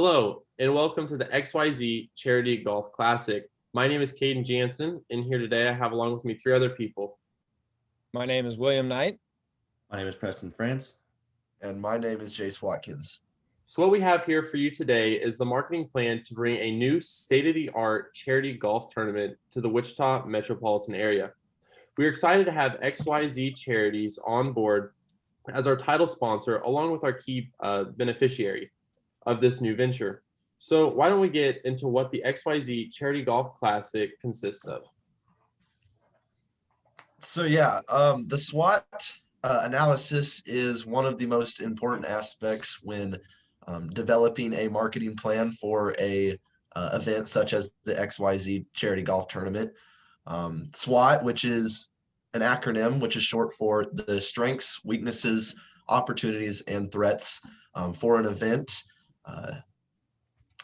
Hello, and welcome to the XYZ Charity Golf Classic. My name is Caden Janzen, and here today I have along with me three other people. My name is William Knight. My name is Preston France. And my name is Jace Watkins. So what we have here for you today is the marketing plan to bring a new state-of-the-art charity golf tournament to the Wichita metropolitan area. We're excited to have XYZ Charities on board as our title sponsor, along with our key beneficiary of this new venture. So why don't we get into what the XYZ Charity Golf Classic consists of? So the SWOT analysis is one of the most important aspects when developing a marketing plan for a event such as the XYZ Charity Golf Tournament. SWOT, which is an acronym, which is short for the strengths, weaknesses, opportunities, and threats for an event,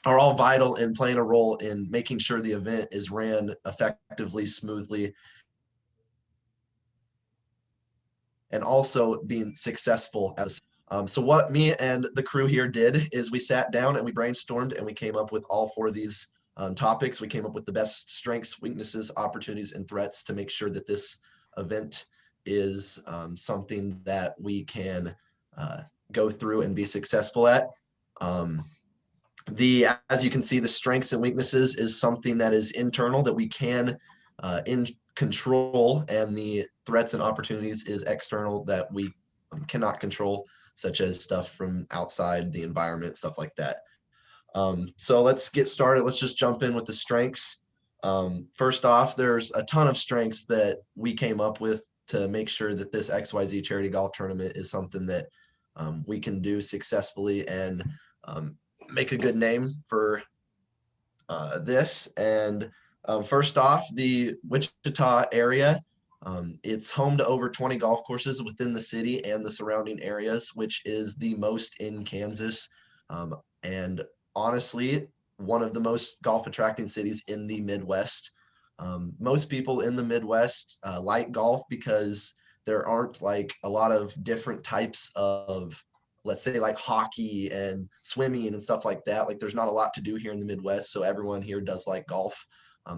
are all vital in playing a role in making sure the event is ran effectively, smoothly, and also being successful as so what me and the crew here did is we sat down and we brainstormed and we came up with all four of these topics. We came up with the best strengths, weaknesses, opportunities, and threats to make sure that this event is something that we can go through and be successful at. As you can see, the strengths and weaknesses is something that is internal that we can in control, and the threats and opportunities is external that we cannot control, such as stuff from outside the environment, stuff like that. So let's get started. Let's just jump in with the strengths. First off, there's a ton of strengths that we came up with to make sure that this XYZ Charity Golf Tournament is something that we can do successfully and make a good name for this. And first off, the Wichita area, it's home to over 20 golf courses within the city and the surrounding areas, which is the most in Kansas. And honestly, one of the most golf attracting cities in the Midwest. Most people in the Midwest like golf because there aren't like a lot of different types of, let's say, like hockey and swimming and stuff like that. Like there's not a lot to do here in the Midwest. So everyone here does like golf.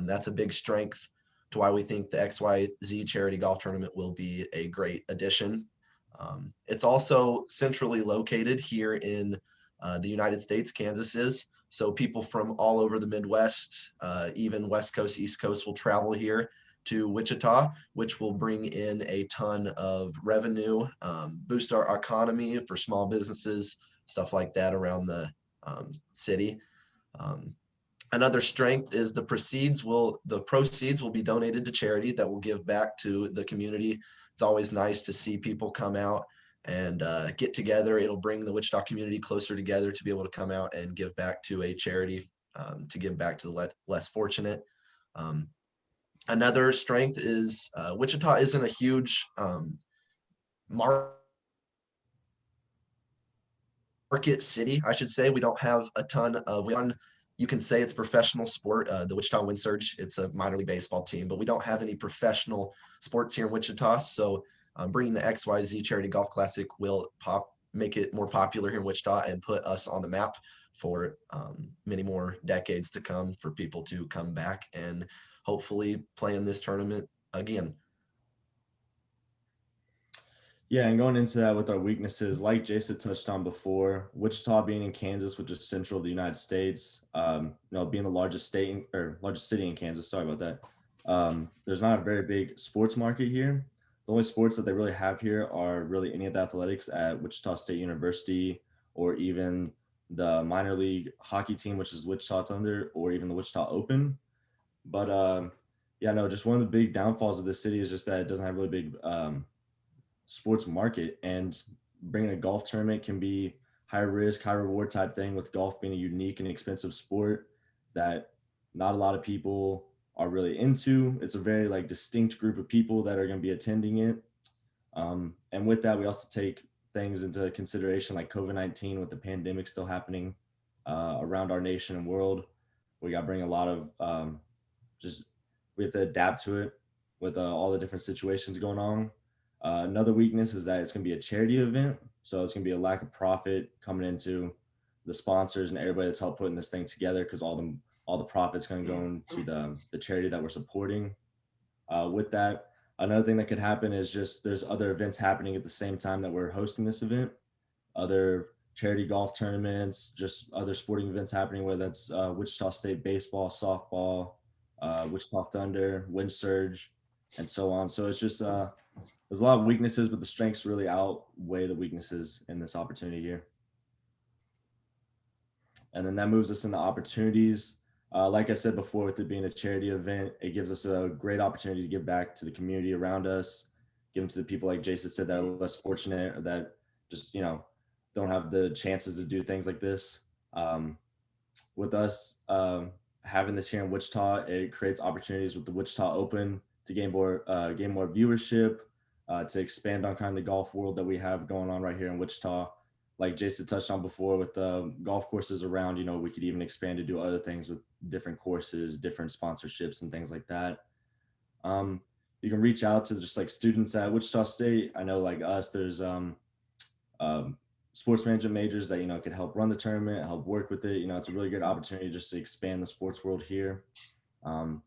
That's a big strength to why we think the XYZ Charity Golf Tournament will be a great addition. It's also centrally located here in the United States. Kansas is. So people from all over the Midwest, even West Coast, East Coast, will travel here to Wichita, which will bring in a ton of revenue, boost our economy for small businesses, stuff like that around the city. Another strength is the proceeds will be donated to charity that will give back to the community. It's always nice to see people come out and get together. It'll bring the Wichita community closer together to be able to come out and give back to a charity, to give back to the less fortunate. Another strength is Wichita isn't a huge market city, I should say. We don't have a ton of, you can say it's professional sport. The Wichita Wind Surge, it's a minor league baseball team, but we don't have any professional sports here in Wichita. So bringing the XYZ Charity Golf Classic will make it more popular here in Wichita and put us on the map for many more decades to come, for people to come back and hopefully play in this tournament again. Yeah, and going into that with our weaknesses, like Jason touched on before, Wichita being in Kansas, which is central to the United States, being the largest largest city in Kansas. Sorry about that. There's not a very big sports market here. The only sports that they really have here are really any of the athletics at Wichita State University, or even the minor league hockey team, which is Wichita Thunder, or even the Wichita Open. But just one of the big downfalls of this city is just that it doesn't have really big sports market, and bringing a golf tournament can be high risk, high reward type thing, with golf being a unique and expensive sport that not a lot of people are really into. It's a very distinct group of people that are going to be attending it. And with that, we also take things into consideration like COVID-19, with the pandemic still happening around our nation and world. We got to bring a lot of we have to adapt to it with all the different situations going on. Another weakness is that it's going to be a charity event. So it's going to be a lack of profit coming into the sponsors and everybody that's helped putting this thing together, because all the profits going to go into the charity that we're supporting. With that, another thing that could happen is just there's other events happening at the same time that we're hosting this event, other charity golf tournaments, just other sporting events happening, whether that's Wichita State baseball, softball, Wichita Thunder, Wind Surge, and so on. So it's just there's a lot of weaknesses, but the strengths really outweigh the weaknesses in this opportunity here. And then that moves us into opportunities. Like I said before, with it being a charity event, it gives us a great opportunity to give back to the community around us, give them to the people like Jason said that are less fortunate or that just, don't have the chances to do things like this. With us having this here in Wichita, it creates opportunities with the Wichita Open to gain more viewership, to expand on kind of the golf world that we have going on right here in Wichita. Like Jason touched on before, with the golf courses around, we could even expand to do other things with different courses, different sponsorships and things like that. You can reach out to just like students at Wichita State. I know like us, there's sports management majors that, could help run the tournament, help work with it. It's a really good opportunity just to expand the sports world here. Other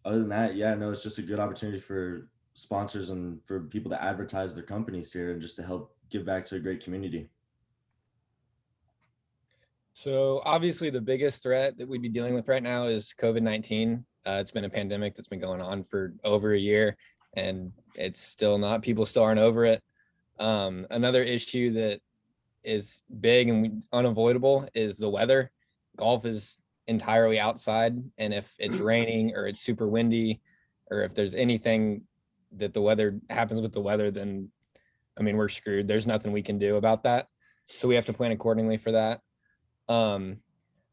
than that, it's just a good opportunity for sponsors and for people to advertise their companies here and just to help give back to a great community. So obviously the biggest threat that we'd be dealing with right now is COVID-19. It's been a pandemic that's been going on for over a year, and it's still not, people still aren't over it. Another issue that is big and unavoidable is the weather. Golf is entirely outside, and if it's raining or it's super windy, or if there's anything that the weather happens with the weather, then we're screwed. There's nothing we can do about that. So we have to plan accordingly for that.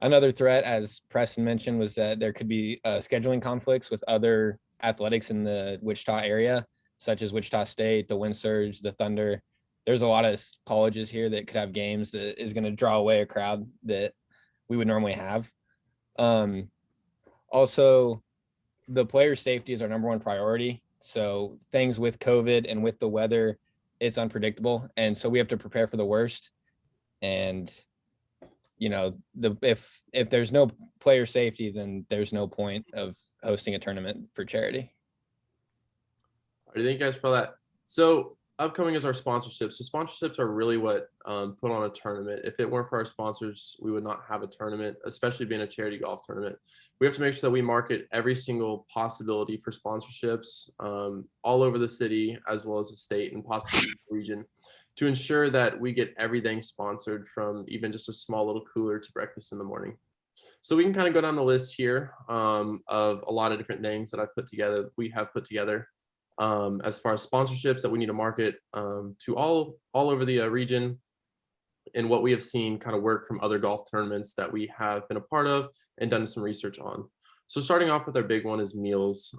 Another threat, as Preston mentioned, was that there could be scheduling conflicts with other athletics in the Wichita area, such as Wichita State, the Wind Surge, the Thunder. There's a lot of colleges here that could have games that is going to draw away a crowd that we would normally have. Also, the player safety is our number one priority. So things with COVID and with the weather, it's unpredictable. And so we have to prepare for the worst. And, if there's no player safety, then there's no point of hosting a tournament for charity. All right, thank you guys for that. So upcoming is our sponsorships. So sponsorships are really what put on a tournament. If it weren't for our sponsors, we would not have a tournament, especially being a charity golf tournament. We have to make sure that we market every single possibility for sponsorships all over the city, as well as the state and possibly the region, to ensure that we get everything sponsored, from even just a small little cooler to breakfast in the morning. So we can kind of go down the list here of a lot of different things that we have put together. As far as sponsorships that we need to market to all over the region, and what we have seen kind of work from other golf tournaments that we have been a part of and done some research on. So starting off with our big one is meals.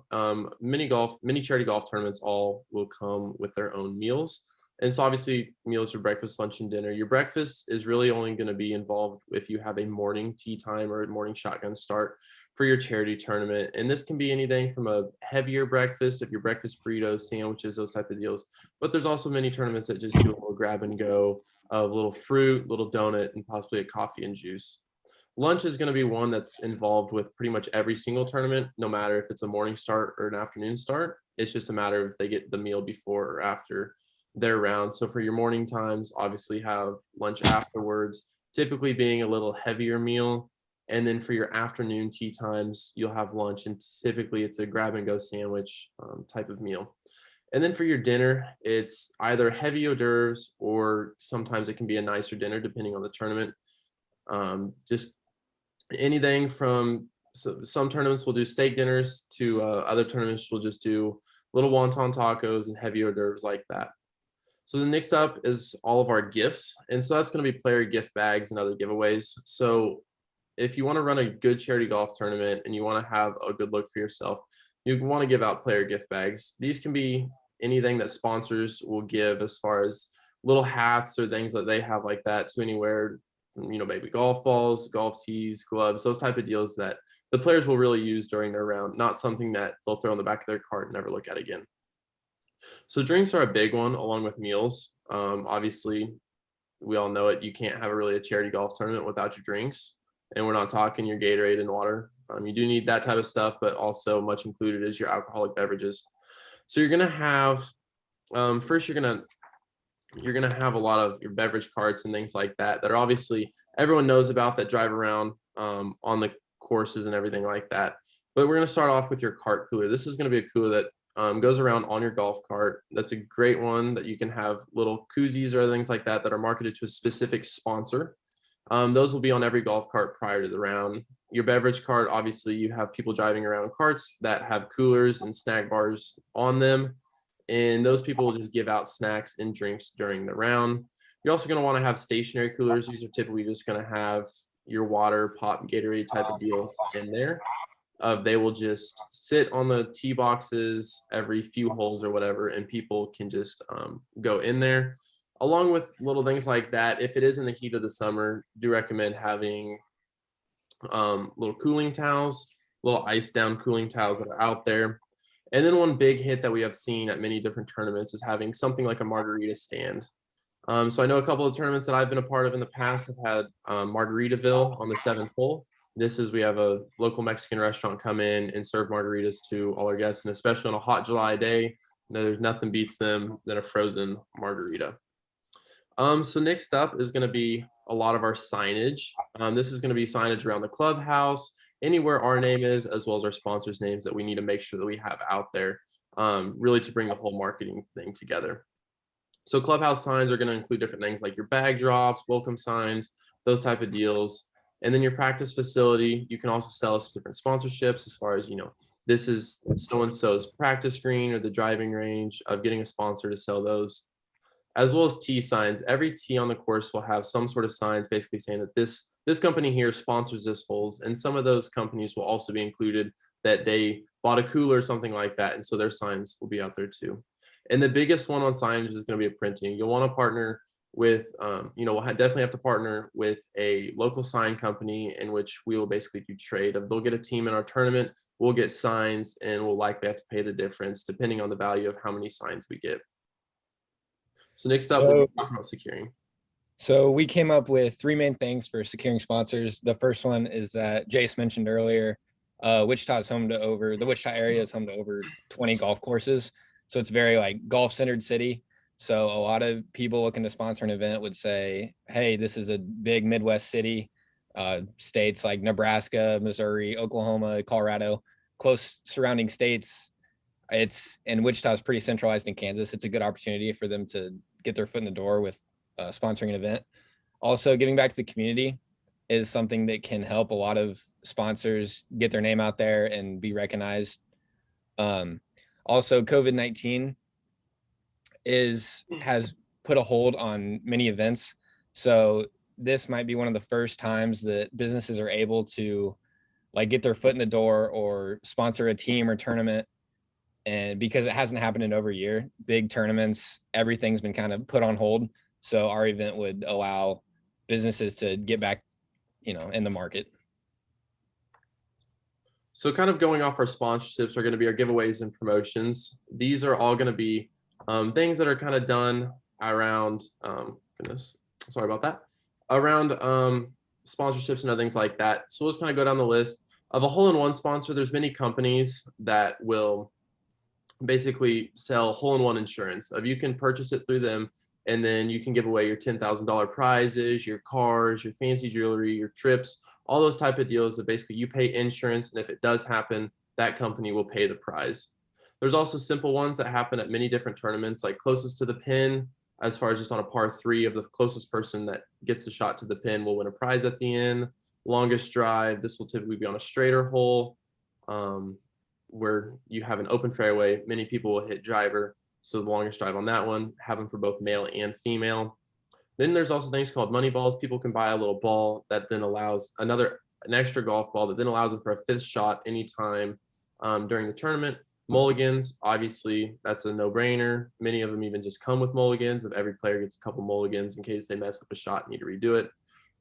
Many charity golf tournaments all will come with their own meals. And so obviously meals are breakfast, lunch, and dinner. Your breakfast is really only going to be involved if you have a morning tea time or a morning shotgun start for your charity tournament. And this can be anything from a heavier breakfast, if your breakfast burritos, sandwiches, those type of deals. But there's also many tournaments that just do a little grab and go of little fruit, little donut, and possibly a coffee and juice. Lunch is going to be one that's involved with pretty much every single tournament, no matter if it's a morning start or an afternoon start. It's just a matter of if they get the meal before or after their round. So for your morning times, obviously have lunch afterwards, typically being a little heavier meal. And then for your afternoon tea times, you'll have lunch, and typically it's a grab and go sandwich type of meal. And then for your dinner, it's either heavy hors d'oeuvres, or sometimes it can be a nicer dinner depending on the tournament. Just anything from, some tournaments will do steak dinners to other tournaments will just do little wonton tacos and heavy hors d'oeuvres like that. So the next up is all of our gifts. And so that's going to be player gift bags and other giveaways. So if you want to run a good charity golf tournament and you want to have a good look for yourself, you want to give out player gift bags. These can be anything that sponsors will give, as far as little hats or things that they have like that, to anywhere, maybe golf balls, golf tees, gloves, those type of deals that the players will really use during their round, not something that they'll throw in the back of their cart and never look at again. So drinks are a big one, along with meals. Obviously, we all know it. You can't have a charity golf tournament without your drinks. And we're not talking your Gatorade and water. You do need that type of stuff, but also much included is your alcoholic beverages. So you're going to have, first you're going to have a lot of your beverage carts and things like that are obviously everyone knows about, that drive around on the courses and everything like that. But we're going to start off with your cart cooler. This is going to be a cooler that goes around on your golf cart. That's a great one that you can have little koozies or things like that are marketed to a specific sponsor. Those will be on every golf cart prior to the round. Your beverage cart, obviously you have people driving around carts that have coolers and snack bars on them. And those people will just give out snacks and drinks during the round. You're also going to want to have stationary coolers. These are typically just going to have your water, pop, Gatorade type of deals in there. They will just sit on the tee boxes every few holes or whatever, and people can just go in there. Along with little things like that, if it is in the heat of the summer, do recommend having little cooling towels, little ice down cooling towels that are out there. And then one big hit that we have seen at many different tournaments is having something like a margarita stand. So I know a couple of tournaments that I've been a part of in the past have had Margaritaville on the 7th hole. We have a local Mexican restaurant come in and serve margaritas to all our guests, and especially on a hot July day, there's nothing beats them than a frozen margarita. So next up is going to be a lot of our signage. This is going to be signage around the clubhouse, anywhere our name is, as well as our sponsors' names that we need to make sure that we have out there, really to bring the whole marketing thing together. So clubhouse signs are going to include different things like your bag drops, welcome signs, those type of deals. And then your practice facility, you can also sell us different sponsorships as far as, this is so-and-so's practice green or the driving range, of getting a sponsor to sell those. As well as tee signs. Every tee on the course will have some sort of signs basically saying that this company here sponsors this holes, and some of those companies will also be included that they bought a cooler or something like that, and so their signs will be out there too. And the biggest one on signage is going to be a printing. You'll want to partner with, we'll definitely have to partner with a local sign company in which we will basically do trade. They'll get a team in our tournament, we'll get signs, and we'll likely have to pay the difference depending on the value of how many signs we get. So next up, we'll talk about securing. So we came up with 3 main things for securing sponsors. The first one is that Jace mentioned earlier, the Wichita area is home to over 20 golf courses. So it's very like golf centered city. So a lot of people looking to sponsor an event would say, hey, this is a big Midwest city, states like Nebraska, Missouri, Oklahoma, Colorado, close surrounding states. And Wichita is pretty centralized in Kansas. It's a good opportunity for them to get their foot in the door with sponsoring an event. Also, giving back to the community is something that can help a lot of sponsors get their name out there and be recognized. Also, COVID-19 has put a hold on many events. So this might be one of the first times that businesses are able to like get their foot in the door or sponsor a team or tournament. And because it hasn't happened in over a year, big tournaments, everything's been kind of put on hold. So our event would allow businesses to get back, in the market. So kind of going off our sponsorships are going to be our giveaways and promotions. These are all going to be things that are kind of done around, sorry about that, around sponsorships and other things like that. So let's kind of go down the list. Of a hole-in-one sponsor, there's many companies that will basically sell hole-in-one insurance. You can purchase it through them, and then you can give away your $10,000 prizes, your cars, your fancy jewelry, your trips, all those type of deals that basically you pay insurance, and if it does happen, that company will pay the prize. There's also simple ones that happen at many different tournaments, like closest to the pin, as far as just on a par 3 of the closest person that gets the shot to the pin will win a prize at the end. Longest drive, this will typically be on a straighter hole, where you have an open fairway. Many people will hit driver, so the longest drive on that one, have them for both male and female. Then there's also things called money balls. People can buy a little ball that then allows an extra golf ball that then allows them for a 5th shot anytime during the tournament. Mulligans, obviously, that's a no-brainer. Many of them even just come with mulligans. If every player gets a couple mulligans in case they mess up a shot and need to redo it.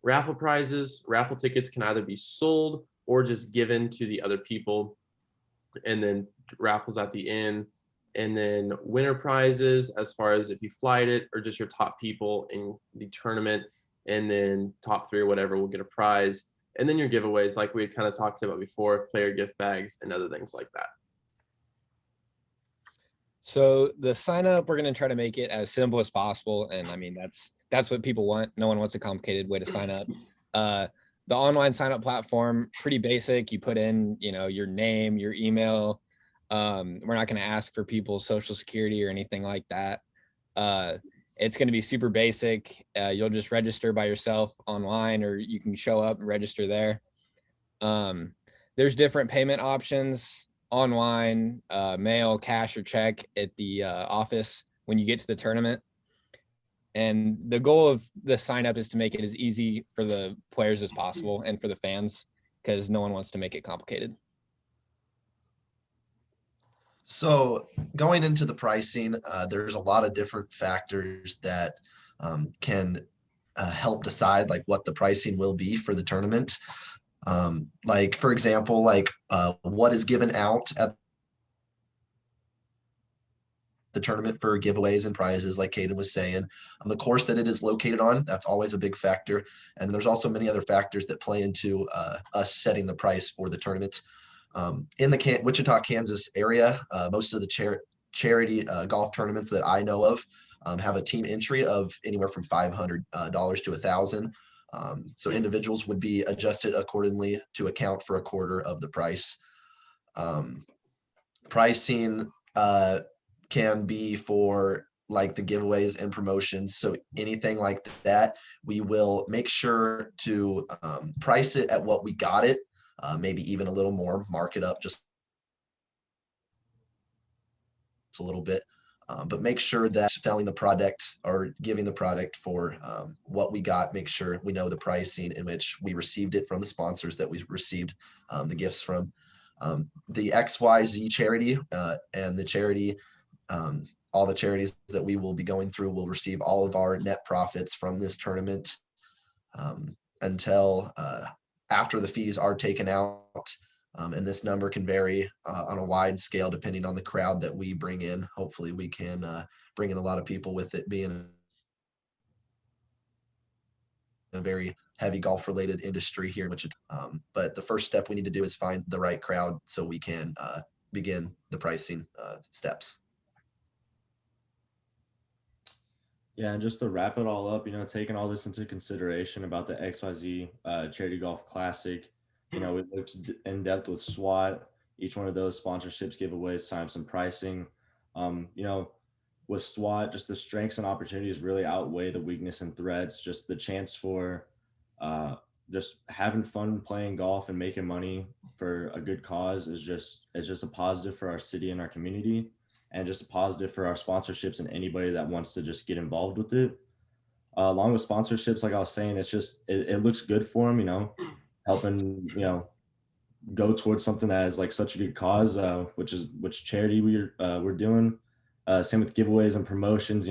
Raffle prizes, raffle tickets can either be sold or just given to the other people, and then raffles at the end. And then winner prizes as far as if you flight it or just your top people in the tournament. And then top 3 or whatever will get a prize. And then your giveaways, like we had kind of talked about before, player gift bags and other things like that. So the sign up, we're going to try to make it as simple as possible. And I mean, that's what people want. No one wants a complicated way to sign up. The online sign up platform, pretty basic. You put in, your name, your email. We're not going to ask for people's social security or anything like that. It's going to be super basic. You'll just register by yourself online, or you can show up and register there. There's different payment options: online, mail, cash, or check at the office when you get to the tournament. And the goal of the sign up is to make it as easy for the players as possible and for the fans, because no one wants to make it complicated. So going into the pricing, there's a lot of different factors that can help decide like what the pricing will be for the tournament. Like, for example, what is given out at the tournament for giveaways and prizes, like Caden was saying, the course that it is located on, that's always a big factor. And there's also many other factors that play into us setting the price for the tournament. In the Wichita, Kansas area, most of the charity golf tournaments that I know of have a team entry of anywhere from $500 to $1,000. So individuals would be adjusted accordingly to account for a quarter of the price. Pricing can be for like the giveaways and promotions. So anything like that, we will make sure to price it at what we got it, maybe even a little more, mark it up just a little bit. But make sure that selling the product or giving the product for what we got, make sure we know the pricing in which we received it from the sponsors that we received the gifts from. The XYZ charity and the charity, all the charities that we will be going through will receive all of our net profits from this tournament until after the fees are taken out. And this number can vary on a wide scale depending on the crowd that we bring in. Hopefully we can bring in a lot of people with it being a very heavy golf related industry here in Wichita. But the first step we need to do is find the right crowd so we can begin the pricing steps. Yeah, and just to wrap it all up, taking all this into consideration about the XYZ Charity Golf Classic, we looked in depth with SWAT. Each one of those sponsorships, giveaways, signed some pricing. With SWAT, just the strengths and opportunities really outweigh the weakness and threats. Just the chance for just having fun playing golf and making money for a good cause is just a positive for our city and our community, and just a positive for our sponsorships and anybody that wants to just get involved with it. Along with sponsorships, like I was saying, it's just it looks good for them, helping go towards something that is like such a good cause, which charity we're doing. Same with giveaways and promotions,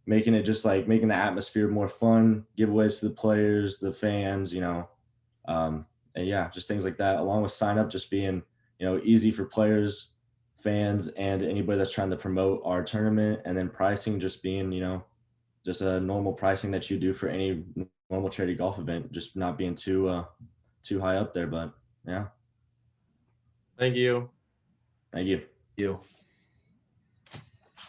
making it just like making the atmosphere more fun, giveaways to the players, the fans, and yeah, just things like that. Along with sign up just being, easy for players, fans, and anybody that's trying to promote our tournament. And then pricing just being, just a normal pricing that you do for any normal charity golf event, just not being too high up there. But yeah. Thank you. Thank you. You.